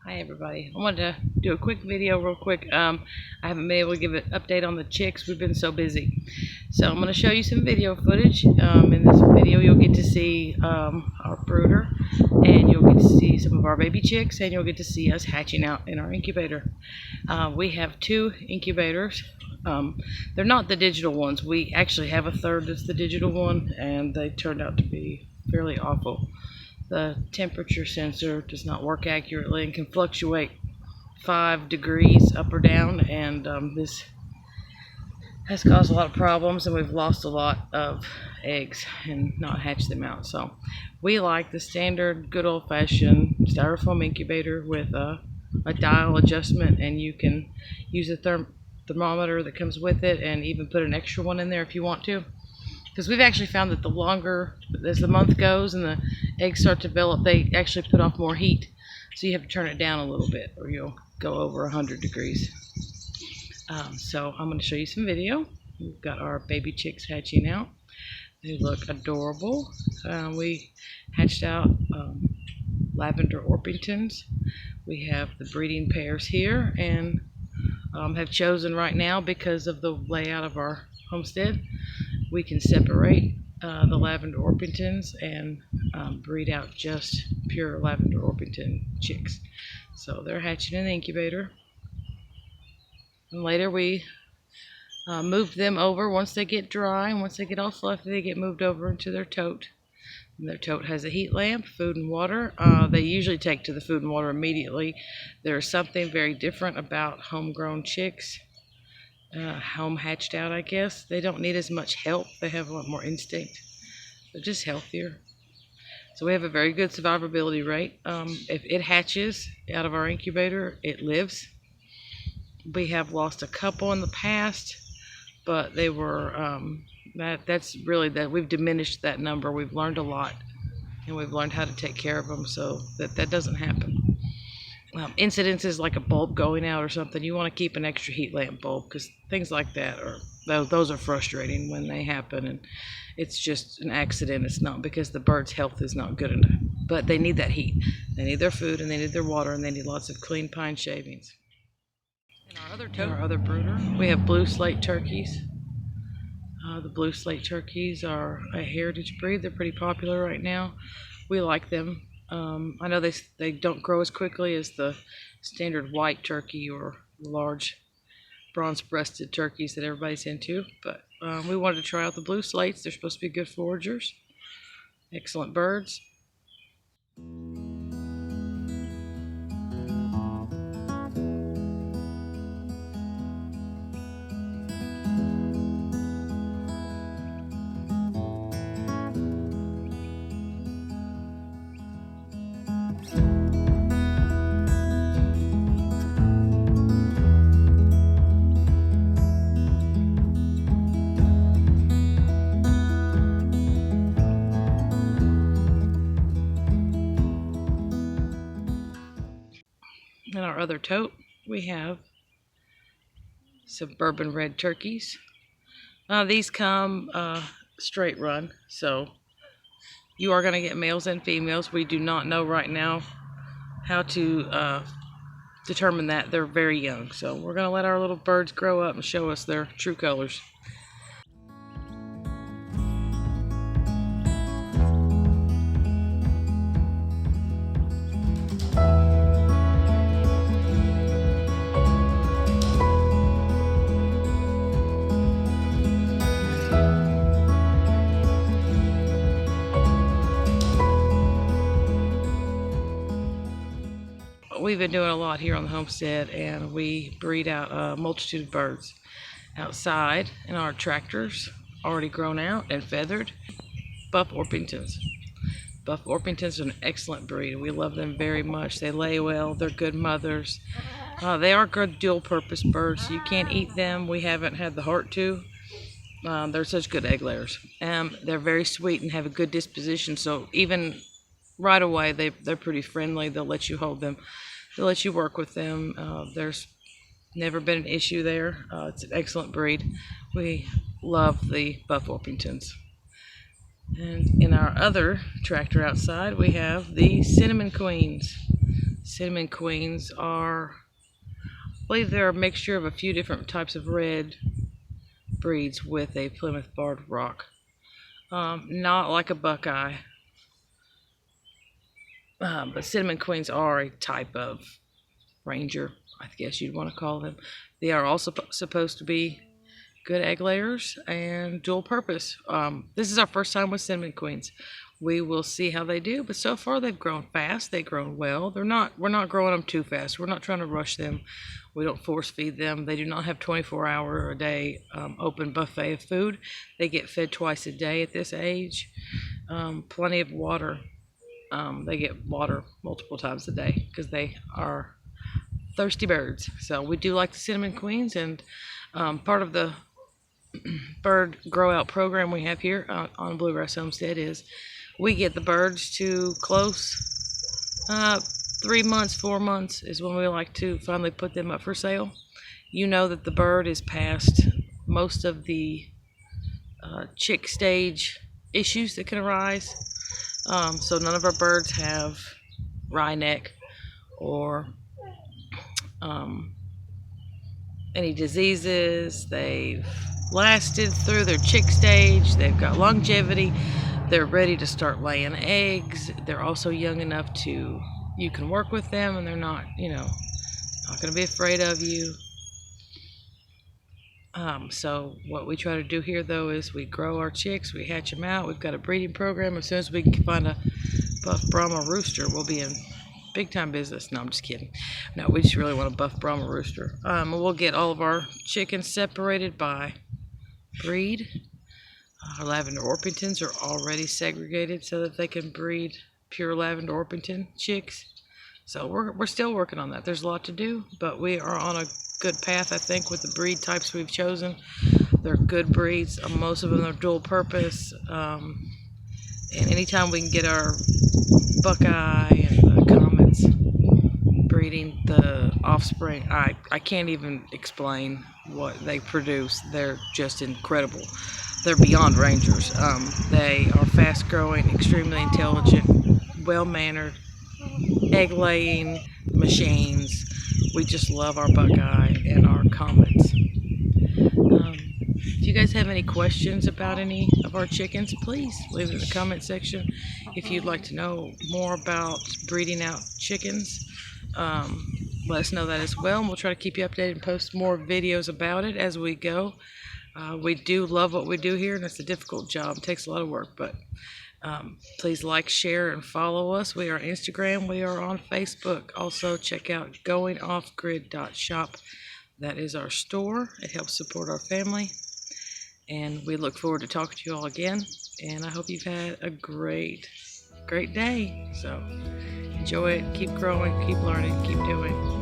Hi everybody. I wanted to do a quick video real quick. I haven't been able to give an update on the chicks. We've been so busy. So I'm going to show you some video footage. In this video you'll get to see our brooder, and you'll get to see some of our baby chicks, and you'll get to see us hatching out in our incubator. We have two incubators. They're not the digital ones. We actually have a third that's the digital one, and they turned out to be fairly awful. The temperature sensor does not work accurately and can fluctuate 5 degrees up or down, and this has caused a lot of problems, and we've lost a lot of eggs and not hatched them out. So we like the standard good old-fashioned styrofoam incubator with a dial adjustment, and you can use a thermometer that comes with it and even put an extra one in there if you want to. Because we've actually found that the longer as the month goes and the eggs start to develop, they actually put off more heat. So you have to turn it down a little bit or you'll go over 100 degrees. So I'm going to show you some video. We've got our baby chicks hatching out. They look adorable. We hatched out lavender Orpingtons. We have the breeding pairs here, and have chosen right now, because of the layout of our homestead, we can separate the lavender Orpingtons and breed out just pure lavender Orpington chicks. So they're hatching in the incubator, and later we moved them over. Once they get dry and once they get all fluffy, they get moved over into their tote. And their tote has a heat lamp, food and water. They usually take to the food and water immediately. There's something very different about homegrown chicks. Home hatched out, I guess. They don't need as much help. They have a lot more instinct. They're just healthier. So we have a very good survivability rate. If it hatches out of our incubator, it lives. We have lost a couple in the past, but they were that's really that we've diminished that number. We've learned a lot, and we've learned how to take care of them so that doesn't happen. Incidences like a bulb going out or something, you want to keep an extra heat lamp bulb, because things like that those are frustrating when they happen, and it's just an accident. It's not because the bird's health is not good enough, but they need that heat. They need their food, and they need their water, and they need lots of clean pine shavings. In our other brooder, we have blue slate turkeys. The blue slate turkeys are a heritage breed. They're pretty popular right now. We like them. I know they don't grow as quickly as the standard white turkey or large bronze-breasted turkeys that everybody's into, but we wanted to try out the blue slates. They're supposed to be good foragers, excellent birds. In our other tote, we have some bourbon red turkeys. These come straight run, so you are going to get males and females. We do not know right now how to determine that. They're very young, so we're going to let our little birds grow up and show us their true colors. We've been doing a lot here on the homestead, and we breed out a multitude of birds outside in our tractors, already grown out and feathered. Buff Orpingtons. Buff Orpingtons are an excellent breed. We love them very much. They lay well. They're good mothers. They are good dual-purpose birds. You can't eat them. We haven't had the heart to. They're such good egg layers. They're very sweet and have a good disposition, so even right away they're pretty friendly. They'll let you hold them. They'll let you work with them. There's never been an issue there. It's an excellent breed. We love the Buff Orpingtons. And in our other tractor outside, we have the Cinnamon Queens. Cinnamon Queens are, I believe they're a mixture of a few different types of red breeds with a Plymouth Barred Rock. Not like a Buckeye, but Cinnamon Queens are a type of Ranger, I guess you'd want to call them. They are also supposed to be good egg layers and dual purpose. This is our first time with Cinnamon Queens. We will see how they do, but so far they've grown fast. They've grown well. We're not growing them too fast. We're not trying to rush them. We don't force feed them. They do not have 24-hour a day open buffet of food. They get fed twice a day at this age. Plenty of water. They get water multiple times a day because they are thirsty birds. So we do like the Cinnamon Queens, and part of the bird grow out program we have here on Bluegrass Homestead is we get the birds to close 3 months, 4 months is when we like to finally put them up for sale. You know that the bird is past most of the chick stage issues that can arise. So none of our birds have wry neck or any diseases. They've lasted through their chick stage. They've got longevity. They're ready to start laying eggs. They're also young enough to, you can work with them, and they're not, not going to be afraid of you. So what we try to do here, though, is we grow our chicks, we hatch them out. We've got a breeding program. As soon as we can find a buff Brahma rooster, we'll be in big time business. No, I'm just kidding. No, we just really want a buff Brahma rooster. We'll get all of our chickens separated by breed. Our Lavender Orpingtons are already segregated so that they can breed pure Lavender Orpington chicks. So we're still working on that. There's a lot to do, but we are on a good path, I think, with the breed types we've chosen. They're good breeds. Most of them are dual purpose. And anytime we can get our Buckeye and the Comets breeding the offspring, I can't even explain what they produce. They're just incredible. They're beyond Rangers. They are fast growing, extremely intelligent, well-mannered, egg-laying machines. We just love our Buckeye and our Comets. If you guys have any questions about any of our chickens, please leave it in the comment section. If you'd like to know more about breeding out chickens, let us know that as well, and we'll try to keep you updated and post more videos about it as we go. We do love what we do here, and it's a difficult job. It takes a lot of work, but please like, share, and follow us. We are on Instagram. We are on Facebook. Also, check out Goingoffgrid.shop. That is our store. It helps support our family, and we look forward to talking to you all again. And I hope you've had a great day. So enjoy it. Keep growing. Keep learning. Keep doing.